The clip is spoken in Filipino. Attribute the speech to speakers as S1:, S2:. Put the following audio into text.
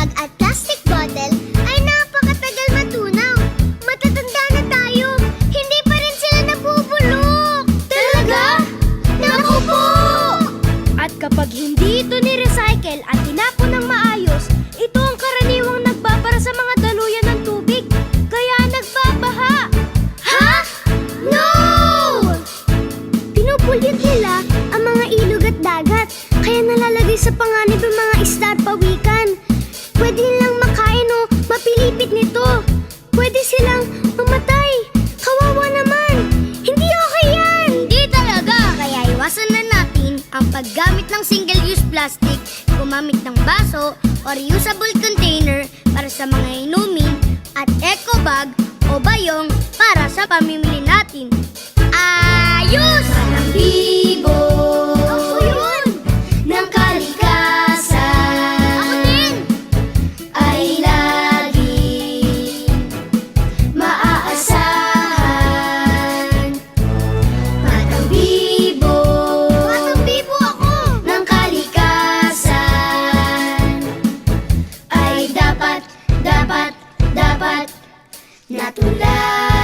S1: bag at plastic bottle ay napakatagal matunaw. Matatanda na tayo, hindi pa rin sila nabubulok. Talaga? Naku po!
S2: At kapag hindi ito ni-recycle at tinapon ng maayos, ito ang karaniwang nagbabara sa mga daluyan ng tubig, kaya nagbabaha.
S1: Ha? No!
S2: Pinupulyot nila ang mga ilog at dagat, kaya nalalagay sa panganib ang mga isda at pawikan. Pwede nilang makain o mapilipit nito. Pwede silang mamatay. Kawawa naman. Hindi okay yan.
S1: Hindi talaga! Kaya iwasan na natin ang paggamit ng single-use plastic, gumamit ng baso o reusable container para sa mga inumin at eco bag o bayong para sa pamimili natin. Ayos! Parang bibo!
S2: Ako yun.
S1: Ng kalikasan. Ako din! Ay laging maaasahan. Batang bibo. Batang bibo ako. Ng kalikasan. Ay dapat natulad.